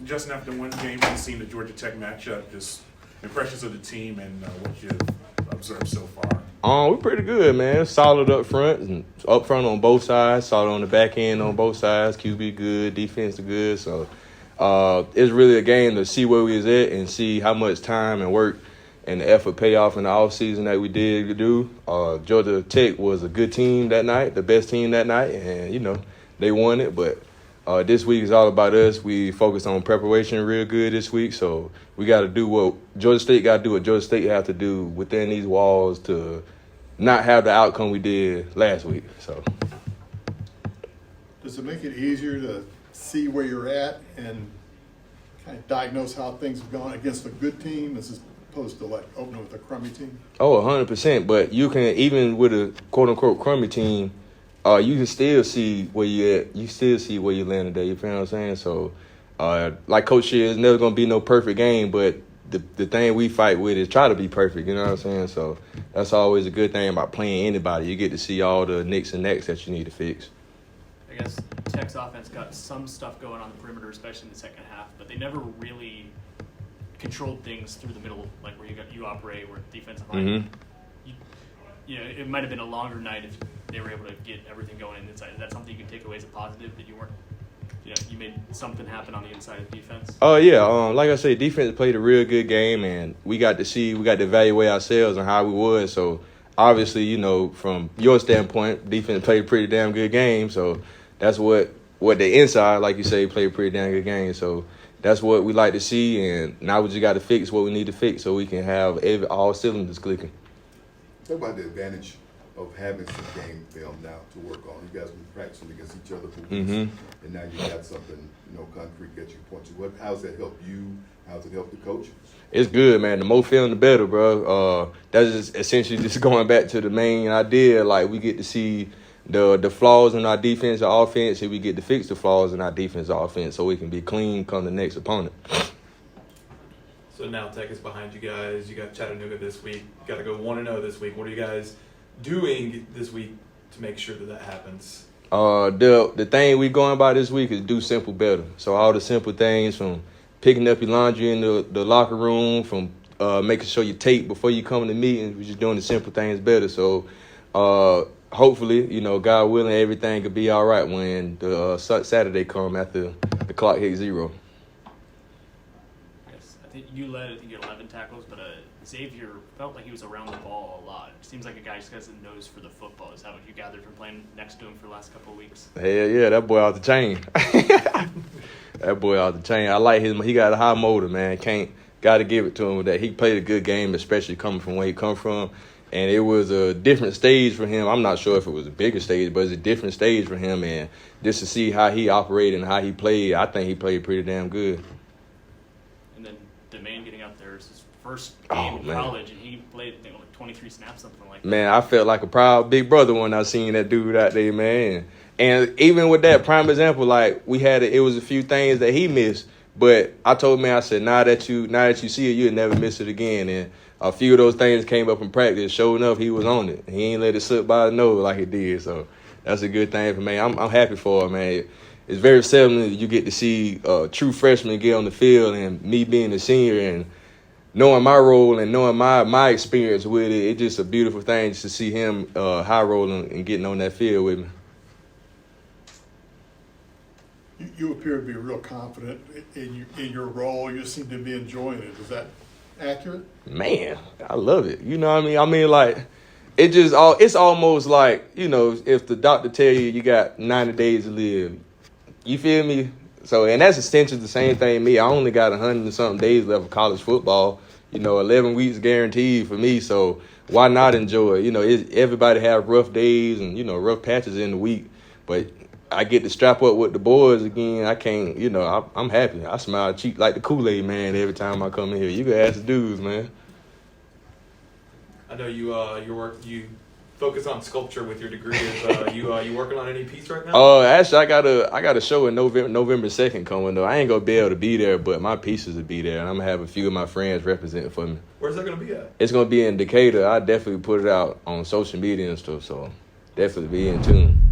Justin, after one game, you've seen the Georgia Tech matchup, just impressions of the team and what you've observed so far. We're pretty good, man. Solid up front and up front on both sides. Solid on the back end on both sides. QB good, defense good. So it's really a game to see where we is at and see how much time and work and the effort pay off in the offseason that we did do. Georgia Tech was a good team that night, the best team that night, and, they won it. But this week is all about us. We focused on preparation real good this week, so we got to do what Georgia State got to do, what Georgia State have to do within these walls to not have the outcome we did last week. So, does it make it easier to see where you're at and kind of diagnose how things have gone against a good team as opposed to like opening with a crummy team? Oh, 100%. But you can, even with a quote-unquote crummy team, you can still see where you at. You still see where you landed there. You feel what I'm saying? So, like Coach said, it's never going to be no perfect game, but the thing we fight with is try to be perfect. You know what I'm saying? So that's always a good thing about playing anybody. You get to see all the nicks and necks that you need to fix. I guess Tech's offense got some stuff going on the perimeter, especially in the second half, but they never really controlled things through the middle, like where you operate, where defensive line. It might have been a longer night if they were able to get everything going in inside. Is that something you can take away as a positive, that you weren't, you made something happen on the inside of defense? Oh, yeah. Like I said, defense played a real good game, and we got to evaluate ourselves and how we was. So, obviously, from your standpoint, defense played a pretty damn good game. So, that's what the inside, like you say, played a pretty damn good game. So, that's what we like to see, and now we just got to fix what we need to fix so we can have all cylinders clicking. Talk about the advantage of having some game film now to work on. You guys been practicing against each other for weeks, and now you got something, concrete that you point to. How's that help you? How's it help the coach? It's good, man. The more film, the better, bro. That's just essentially just going back to the main idea. Like, we get to see the flaws in our defense or offense, and we get to fix the flaws in our defense or offense so we can be clean come the next opponent. So now Tech is behind you guys. You got Chattanooga this week. You got to go 1-0 this week. What are you guys doing this week to make sure that happens? The thing we going by this week is do simple better. So all the simple things, from picking up your laundry in the locker room, from making sure you tape before you come to meetings, we're just doing the simple things better. So hopefully, God willing, everything could be all right when the Saturday come after the clock hits 0. I think you had 11 tackles, but Xavier felt like he was around the ball a lot. Seems like a guy just has a nose for the football. Is that what you gathered from playing next to him for the last couple of weeks? Hell yeah, that boy out the chain. That boy out the chain. I like his. He got a high motor, man. Got to give it to him with that. He played a good game, especially coming from where he come from. And it was a different stage for him. I'm not sure if it was a bigger stage, but it's a different stage for him. And just to see how he operated and how he played, I think he played pretty damn good. And then the man getting up there is his first game in college, and he played like 23 snaps, something like that. Man, I felt like a proud big brother when I seen that dude out there, man. And even with that prime example, like it was a few things that he missed, but I told him, I said, now that you see it, you'll never miss it again. And a few of those things came up in practice. Sure enough, he was on it. He ain't let it slip by the nose like it did. So that's a good thing for me. I'm happy for him, man. It's very seldom that you get to see a true freshman get on the field, and me being a senior and knowing my role and knowing my experience with it, it's just a beautiful thing just to see him high rolling and getting on that field with me. You appear to be real confident in your role. You seem to be enjoying it. Is that accurate? Man, I love it. You know what I mean? I mean, like, it's almost like, if the doctor tell you got 90 days to live, you feel me? So, and that's essentially the same thing me. I only got 100 and something days left of college football. 11 weeks guaranteed for me. So why not enjoy it? Everybody have rough days and, rough patches in the week. But I get to strap up with the boys again. I can't, I'm happy. I smile cheap like the Kool-Aid man every time I come in here. You can ask the dudes, man. I know you focus on sculpture with your degree. You working on any piece right now? Actually, I got a show in November 2nd coming though. I ain't gonna be able to be there, but my pieces will be there, and I'm gonna have a few of my friends represent for me. Where's that gonna be at? It's gonna be in Decatur. I definitely put it out on social media and stuff, so definitely be in tune.